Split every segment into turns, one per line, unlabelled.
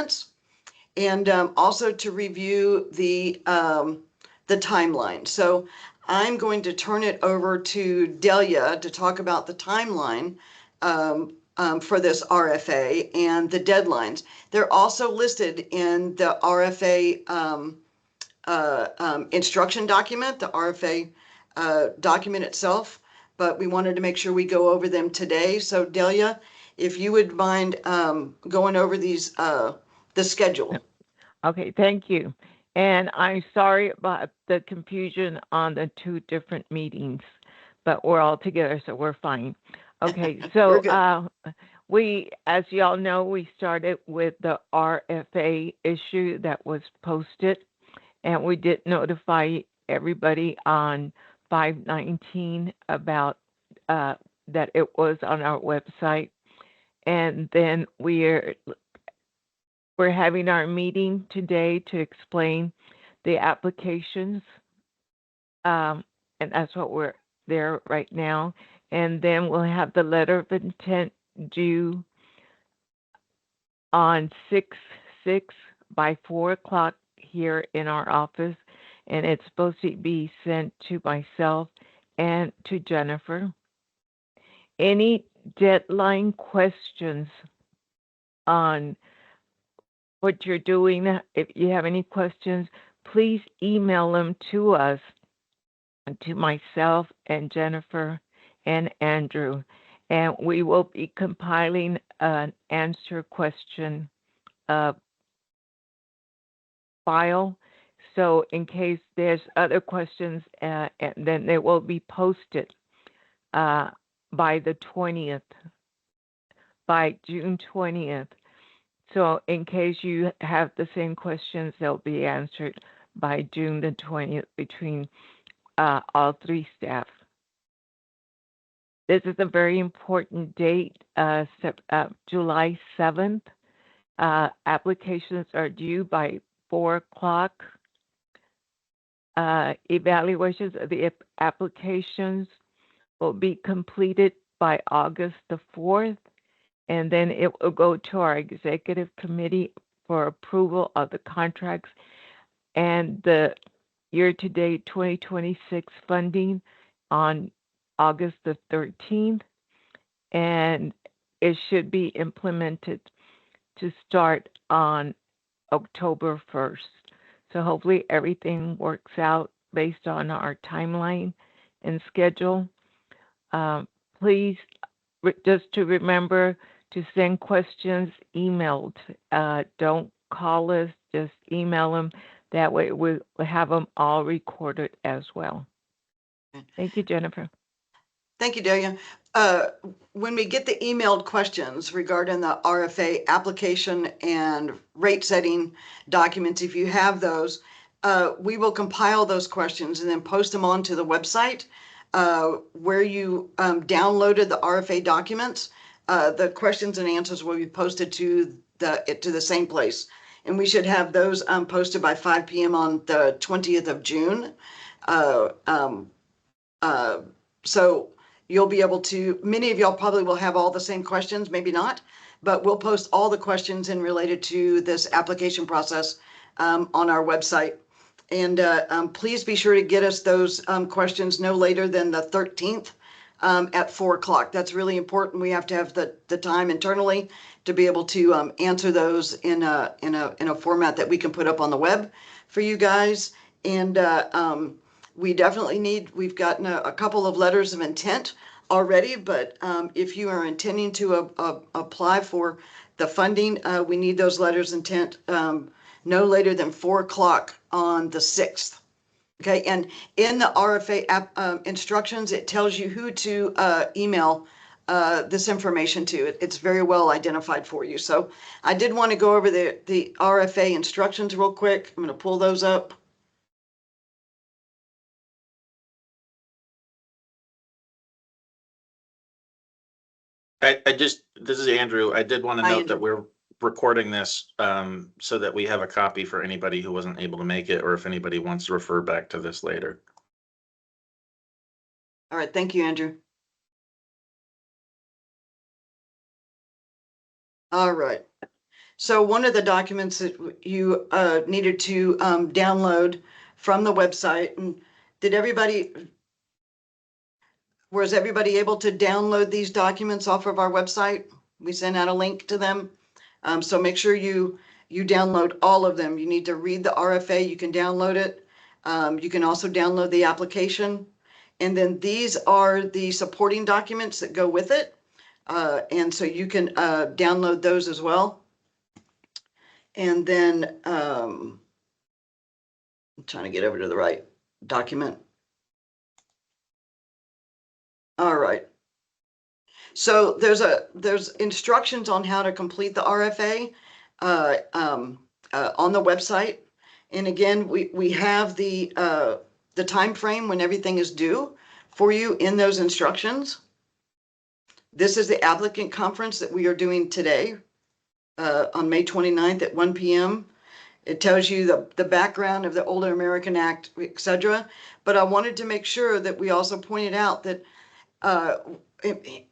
applicants, and also to review the timeline. So I'm going to turn it over to Delia to talk about the timeline for this RFA and the deadlines. They're also listed in the RFA instruction document, the RFA document itself, but we wanted to make sure we go over them today. So Delia, if you would mind going over these, the schedule.
Okay, thank you. And I'm sorry about the confusion on the two different meetings, but we're all together, so we're fine. Okay, so as y'all know, we started with the RFA issue that was posted, and we did notify everybody on 5/19 about that it was on our website. And then we're having our meeting today to explain the applications, and that's what we're there right now. And then we'll have the letter of intent due on 6/6 by 4 o'clock here in our office, and it's supposed to be sent to myself and to Jennifer. Any deadline questions on what you're doing, if you have any questions, please email them to us, to myself and Jennifer and Andrew, and we will be compiling an answer question file. So in case there's other questions, and then they will be posted by the 20th, by June 20th. So in case you have the same questions, they'll be answered by June the 20th between all three staff. This is a very important date, July 7th. Applications are due by 4 o'clock. Evaluations of the applications will be completed by August the 4th, and then it will go to our executive committee for approval of the contracts and the year-to-date 2026 funding on August the 13th, and it should be implemented to start on October 1st. So hopefully everything works out based on our timeline and schedule. Please, just to remember to send questions emailed. Don't call us, just email them. That way we'll have them all recorded as well. Thank you, Jennifer.
Thank you, Delia. When we get the emailed questions regarding the RFA application and rate setting documents, if you have those, we will compile those questions and then post them onto the website where you downloaded the RFA documents. The questions and answers will be posted to the same place. And we should have those posted by 5 p.m. on the 20th of June. So you'll be able to, many of y'all probably will have all the same questions, maybe not, but we'll post all the questions in related to this application process on our website. And please be sure to get us those questions no later than the 13th at 4 o'clock. That's really important. We have to have the time internally to be able to answer those in a format that we can put up on the web for you guys. And we definitely we've gotten a couple of letters of intent already, but if you are intending to apply for the funding, we need those letters of intent no later than 4 o'clock on the 6th. Okay, and in the RFA instructions, it tells you who to email this information to. It's very well identified for you. So I did want to go over the RFA instructions real quick. I'm going to pull those up.
This is Andrew. I did want to note that we're recording this so that we have a copy for anybody who wasn't able to make it, or if anybody wants to refer back to this later.
All right, thank you, Andrew. All right, So one of the documents that you needed to download from the website, and was everybody able to download these documents off of our website? We sent out a link to them. So make sure you download all of them. You need to read the RFA, you can download it. You can also download the application. And then these are the supporting documents that go with it. And so you can download those as well. And then I'm trying to get over to the right document. All right. So there's instructions on how to complete the RFA on the website. And again, we have the time frame when everything is due for you in those instructions. This is the applicant conference that we are doing today on May 29th at 1 p.m. It tells you the background of the Older American Act, etc. But I wanted to make sure that we also pointed out that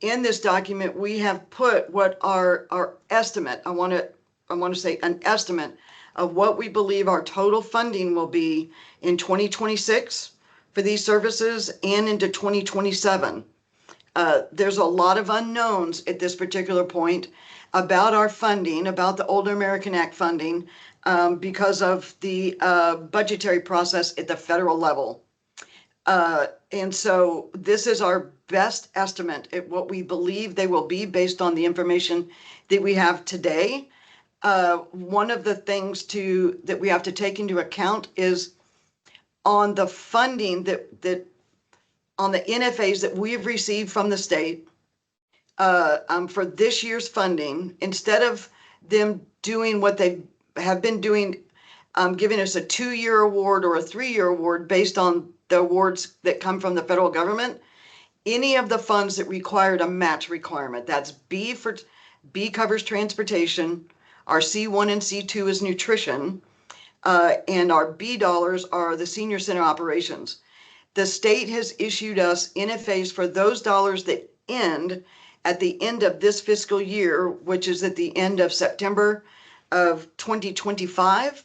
in this document, we have put what our estimate, I want to say an estimate of what we believe our total funding will be in 2026 for these services and into 2027. There's a lot of unknowns at this particular point about our funding, about the Older American Act funding, because of the budgetary process at the federal level. And so this is our best estimate at what we believe they will be based on the information that we have today. One of the things that we have to take into account is on the funding that on the NFAs that we've received from the state for this year's funding, instead of them doing what they have been doing, giving us a 2-year award or a 3-year award based on the awards that come from the federal government, any of the funds that required a match requirement, that's B covers transportation, our C1 and C2 is nutrition, and our B dollars are the senior center operations. The state has issued us NFAs for those dollars that end at the end of this fiscal year, which is at the end of September of 2025.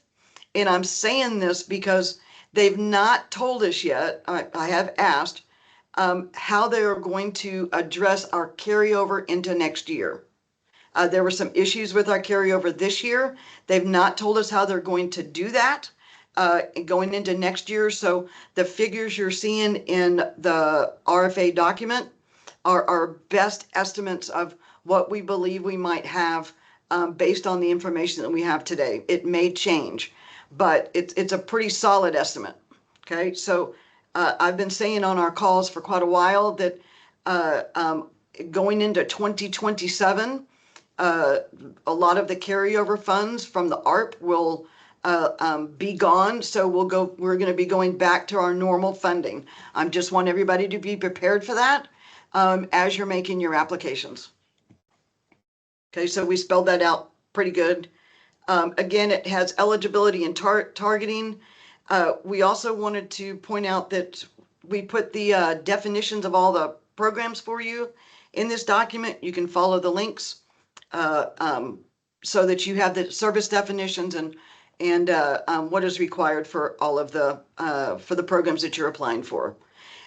And I'm saying this because they've not told us yet, I have asked, how they are going to address our carryover into next year. There were some issues with our carryover this year. They've not told us how they're going to do that going into next year. So the figures you're seeing in the RFA document are our best estimates of what we believe we might have based on the information that we have today. It may change, but it's a pretty solid estimate. Okay, so I've been saying on our calls for quite a while that going into 2027, a lot of the carryover funds from the ARP will be gone. So we're going to be going back to our normal funding. I just want everybody to be prepared for that as you're making your applications. Okay, so we spelled that out pretty good. Again, it has eligibility and targeting. We also wanted to point out that we put the definitions of all the programs for you in this document. You can follow the links so that you have the service definitions and what is required for all of the programs that you're applying for.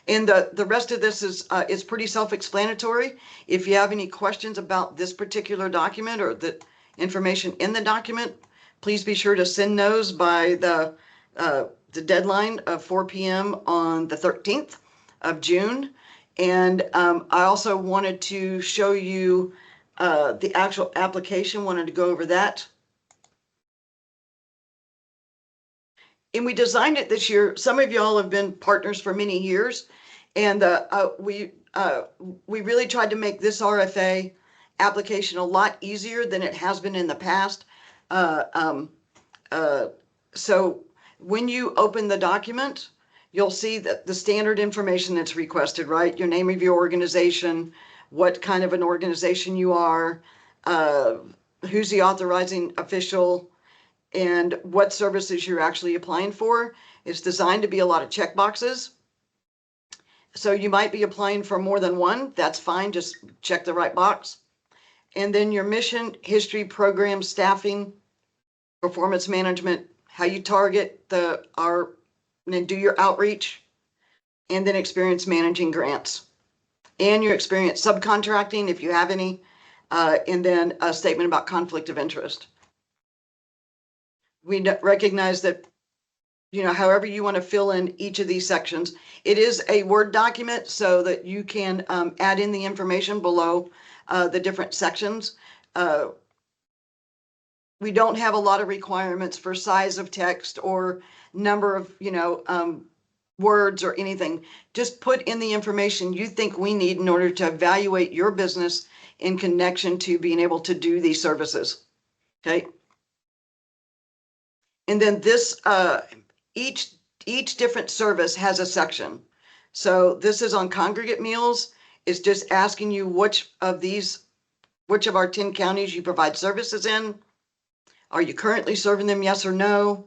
And the rest of this is pretty self-explanatory. If you have any questions about this particular document or the information in the document, please be sure to send those by the deadline of 4 p.m. on the 13th of June. And I also wanted to show you the actual application, wanted to go over that. And we designed it this year. Some of y'all have been partners for many years, and we really tried to make this RFA application a lot easier than it has been in the past. So when you open the document, you'll see that the standard information that's requested, right? Your name of your organization, what kind of an organization you are, who's the authorizing official, and what services you're actually applying for. It's designed to be a lot of check boxes. So you might be applying for more than one. That's fine. Just check the right box. And then your mission, history, program, staffing, performance management, how you target and then do your outreach, and then experience managing grants, and your experience subcontracting if you have any, and then a statement about conflict of interest. We recognize that, however you want to fill in each of these sections. It is a Word document so that you can add in the information below the different sections. We don't have a lot of requirements for size of text or number of, words or anything. Just put in the information you think we need in order to evaluate your business in connection to being able to do these services. Okay. And then this, each different service has a section. So this is on congregate meals. It's just asking you which of our 10 counties you provide services in. Are you currently serving them? Yes or no?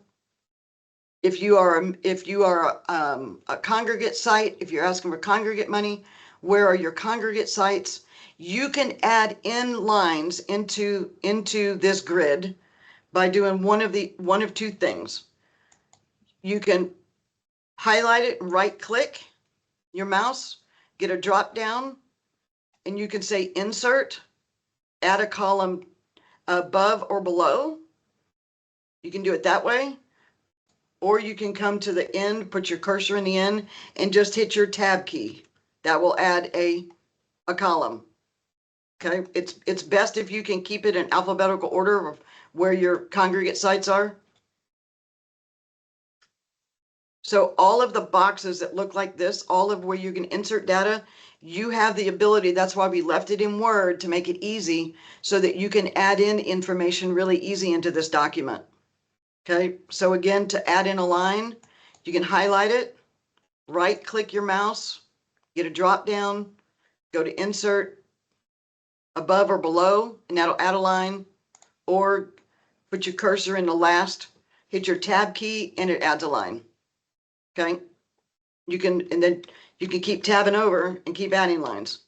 If you are a congregate site, if you're asking for congregate money, where are your congregate sites? You can add in lines into this grid by doing one of two things. You can highlight it and right click your mouse, get a drop down, and you can say insert, add a column above or below. You can do it that way. Or you can come to the end, put your cursor in the end, and just hit your tab key. That will add a column. Okay, it's best if you can keep it in alphabetical order of where your congregate sites are. So all of the boxes that look like this, all of where you can insert data, you have the ability, that's why we left it in Word to make it easy so that you can add in information really easy into this document. Okay, so again, to add in a line, you can highlight it, right click your mouse, get a drop down, go to insert above or below, and that'll add a line, or put your cursor in the last, hit your tab key, and it adds a line. Okay, and then you can keep tabbing over and keep adding lines.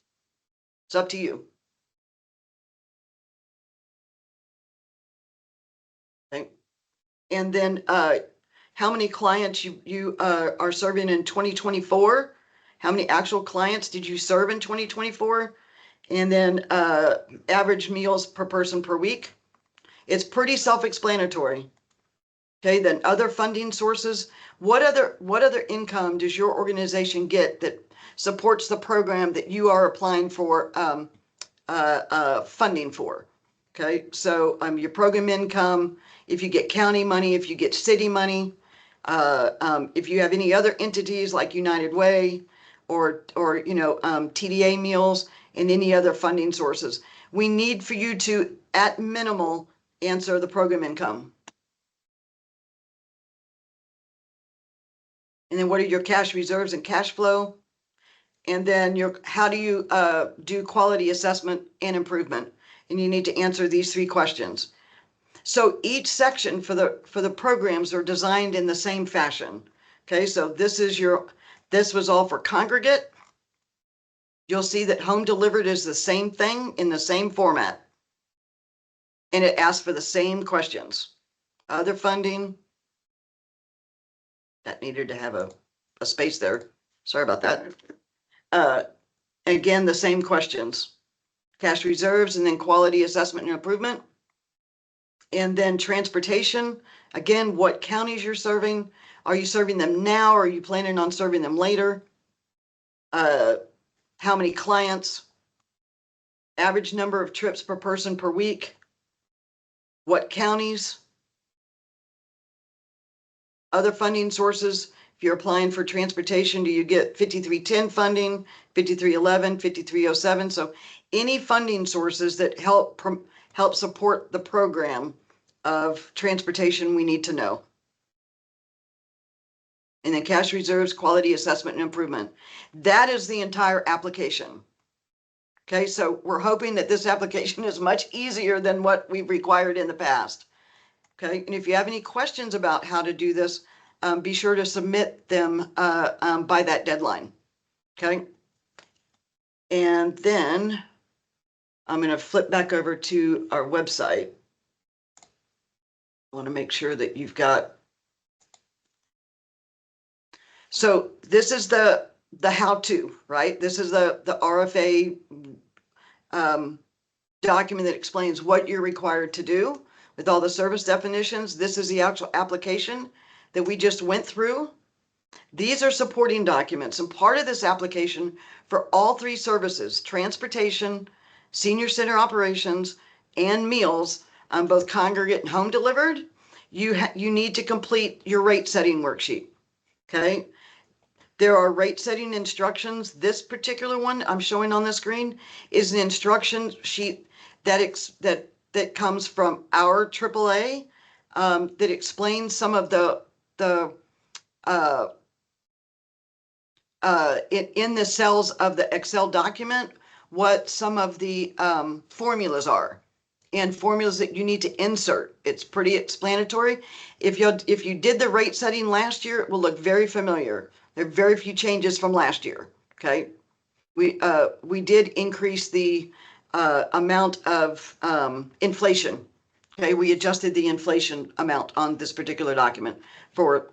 It's up to you. Okay, and then how many clients you are serving in 2024? How many actual clients did you serve in 2024? And then average meals per person per week. It's pretty self-explanatory. Okay, then other funding sources. What other income does your organization get that supports the program that you are applying for funding for? Okay, so your program income, if you get county money, if you get city money, if you have any other entities like United Way or TDA meals and any other funding sources. We need for you to, at minimal, answer the program income. And then what are your cash reserves and cash flow? And then how do you do quality assessment and improvement? And you need to answer these 3 questions. So each section for the programs are designed in the same fashion. Okay, so this was all for congregate. You'll see that home delivered is the same thing in the same format. And it asks for the same questions. Other funding. That needed to have a space there. Sorry about that. Again, the same questions. Cash reserves and then quality assessment and improvement. And then transportation. Again, what counties you're serving. Are you serving them now or are you planning on serving them later? How many clients? Average number of trips per person per week. What counties? Other funding sources. If you're applying for transportation, do you get 5310 funding, 5311, 5307? So any funding sources that help support the program of transportation, we need to know. And then cash reserves, quality assessment and improvement. That is the entire application. Okay, so we're hoping that this application is much easier than what we've required in the past. Okay, and if you have any questions about how to do this, be sure to submit them by that deadline. Okay, and then I'm going to flip back over to our website. I want to make sure that you've got. So this is the how-to, right? This is the RFA document that explains what you're required to do with all the service definitions. This is the actual application that we just went through. These are supporting documents, and part of this application for all three services, transportation, senior center operations, and meals, both congregate and home delivered, you need to complete your rate setting worksheet, okay? There are rate setting instructions. This particular one I'm showing on the screen is an instruction sheet that comes from our AAA that explains some of in the cells of the Excel document what some of the formulas are and formulas that you need to insert. It's pretty explanatory. If you did the rate setting last year, it will look very familiar. There are very few changes from last year. Okay, we did increase the amount of inflation. Okay, we adjusted the inflation amount on this particular document for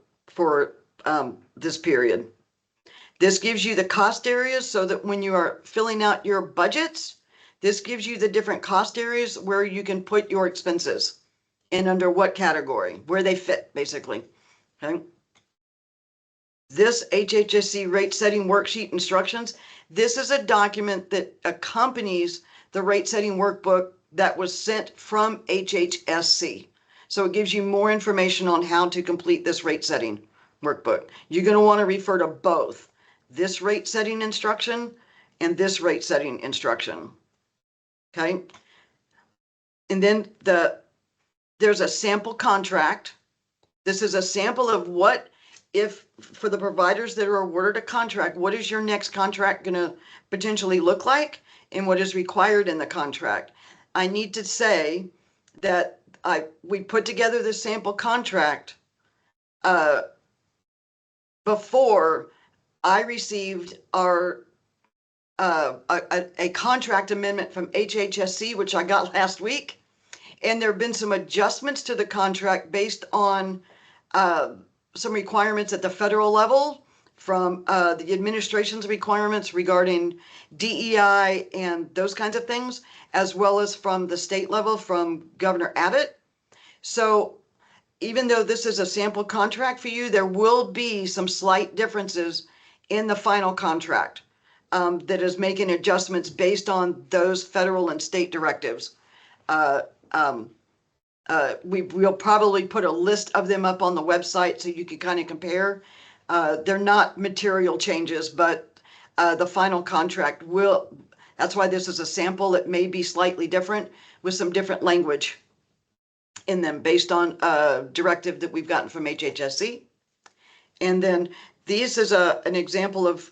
this period. This gives you the cost areas so that when you are filling out your budgets, this gives you the different cost areas where you can put your expenses and under what category, where they fit, basically. Okay. This HHSC rate setting worksheet instructions, this is a document that accompanies the rate setting workbook that was sent from HHSC. So it gives you more information on how to complete this rate setting workbook. You're going to want to refer to both this rate setting instruction and this rate setting instruction. Okay. And then there's a sample contract. This is a sample of what, if for the providers that are awarded a contract, what is your next contract going to potentially look like and what is required in the contract. I need to say that we put together this sample contract before I received our a contract amendment from HHSC, which I got last week, and there have been some adjustments to the contract based on some requirements at the federal level from the administration's requirements regarding DEI and those kinds of things, as well as from the state level from Governor Abbott. So even though this is a sample contract for you, there will be some slight differences in the final contract that is making adjustments based on those federal and state directives. We'll probably put a list of them up on the website so you can kind of compare. They're not material changes, but the final contract will, that's why this is a sample. It may be slightly different with some different language in them based on a directive that we've gotten from HHSC. And then this is an example of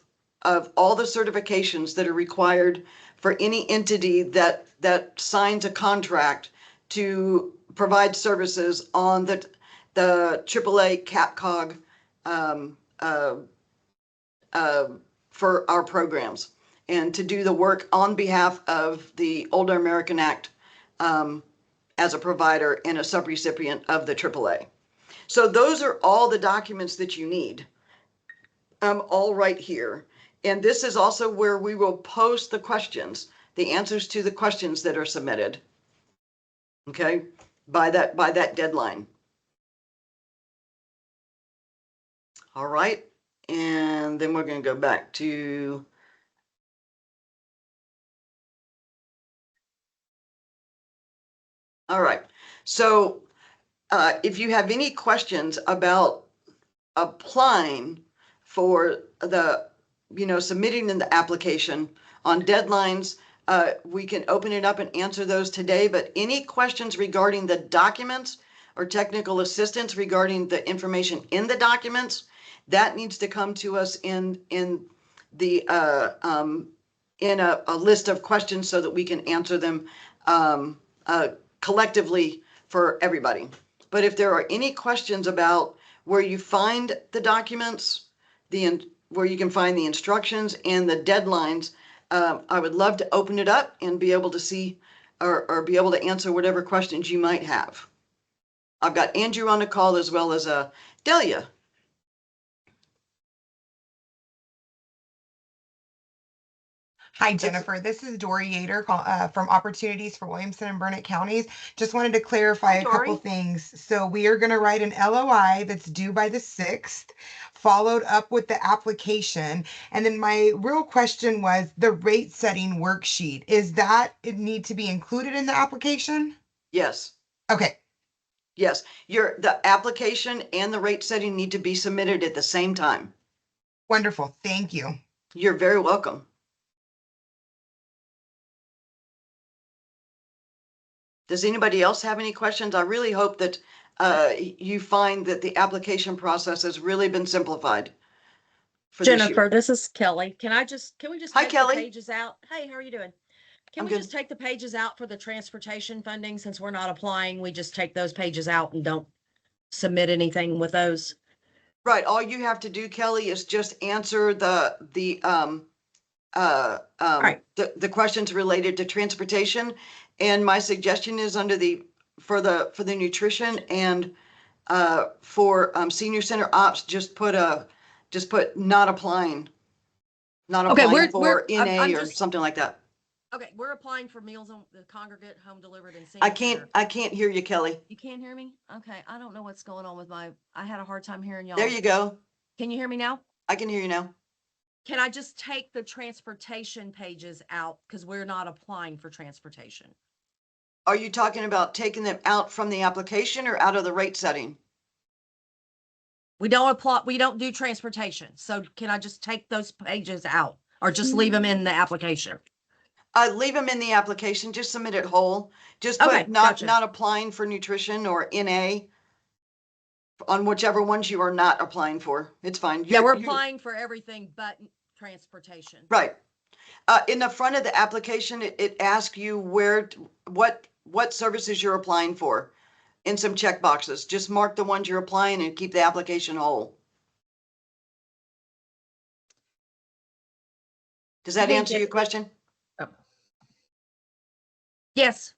all the certifications that are required for any entity that signs a contract to provide services on the AAA CAPCOG for our programs and to do the work on behalf of the Older American Act as a provider and a subrecipient of the AAA. So those are all the documents that you need, all right here. And this is also where we will post the questions, the answers to the questions that are submitted, okay, by that deadline. All right, and then we're going to go back to all right. So if you have any questions about applying for the, submitting in the application on deadlines, we can open it up and answer those today. But any questions regarding the documents or technical assistance regarding the information in the documents, that needs to come to us in the in a list of questions so that we can answer them collectively for everybody. But if there are any questions about where you find the documents, where you can find the instructions and the deadlines, I would love to open it up and be able to see or be able to answer whatever questions you might have. I've got Andrew on the call as well as Delia.
Hi, Jennifer. This is Dory Yater from Opportunities for Williamson and Burnett Counties. Just wanted to clarify
Hi,
a couple
Dory.
things. So we are going to write an LOI that's due by the 6th, followed up with the application. And then my real question was the rate setting worksheet. Is that it need to be included in the application?
Yes.
Okay.
Yes. The application and the rate setting need to be submitted at the same time.
Wonderful. Thank you.
You're very welcome. Does anybody else have any questions? I really hope that you find that the application process has really been simplified for this
Jennifer,
year.
this is Kelly. Can we just
Hi,
take
Kelly.
the pages out? Hey, how are you doing? Can
I'm
we
good.
just take the pages out for the transportation funding since we're not applying? We just take those pages out and don't submit anything with those.
Right. All you have to do, Kelly, is just answer the questions related to transportation. And my suggestion is under for the nutrition and for senior center ops, just put not applying for NA or something like that.
Okay, we're applying for meals on the congregate, home delivered, and senior center.
I can't hear you, Kelly.
You can't hear me? Okay, I don't know what's going on with I had a hard time hearing y'all.
There you go.
Can you hear me now?
I can hear you now.
Can I just take the transportation pages out because we're not applying for transportation?
Are you talking about taking them out from the application or out of the rate setting?
We don't do transportation. So can I just take those pages out or just leave them in the application?
Leave them in the application, just submit it whole. Just put
Okay,
not
gotcha.
applying for nutrition or NA on whichever ones you are not applying for. It's fine.
Yeah, we're applying for everything but transportation.
Right. In the front of the application, it asks you what services you're applying for in some check boxes. Just mark the ones you're applying and keep the application whole. Does that answer your question?
Oh. Yes.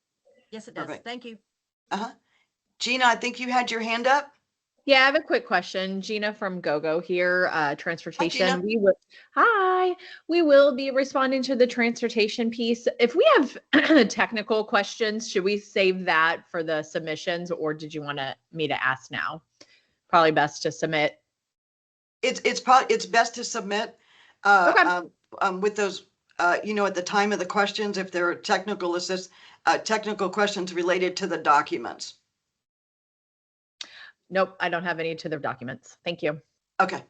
Yes, it does.
Perfect.
Thank you.
Gina, I think you had your hand up.
Yeah, I have a quick question. Gina from GoGo here, transportation.
Gina.
Hi, we will be responding to the transportation piece. If we have technical questions, should we save that for the submissions, or did you want me to ask now? Probably best to submit.
It's best to submit
Okay.
With those at the time of the questions, if there are technical questions related to the documents.
Nope, I don't have any to the documents. Thank you.
Okay.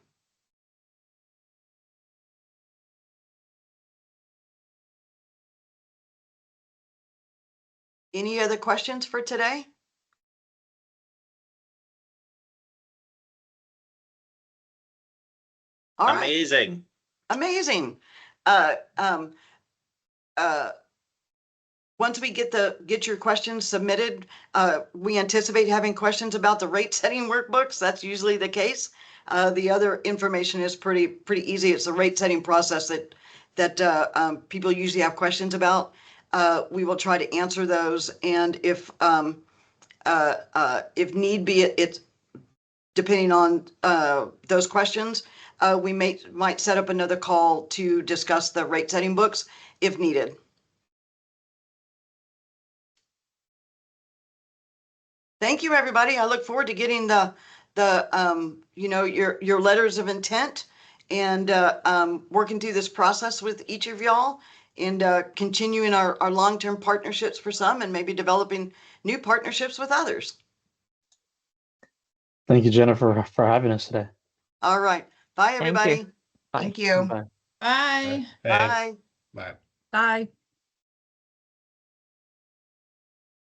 Any other questions for today? All right.
Amazing.
Amazing. Once we get your questions submitted, we anticipate having questions about the rate setting workbooks. That's usually the case. The other information is pretty easy. It's the rate setting process that people usually have questions about. We will try to answer those, and if need be, it's depending on those questions, we might set up another call to discuss the rate setting books if needed. Thank you, everybody. I look forward to getting your letters of intent and working through this process with each of y'all and continuing our long-term partnerships for some and maybe developing new partnerships with others.
Thank you, Jennifer, for having us today.
All right. Bye, everybody.
Bye.
Thank you.
Bye.
Bye.
Bye.
Bye.
Bye.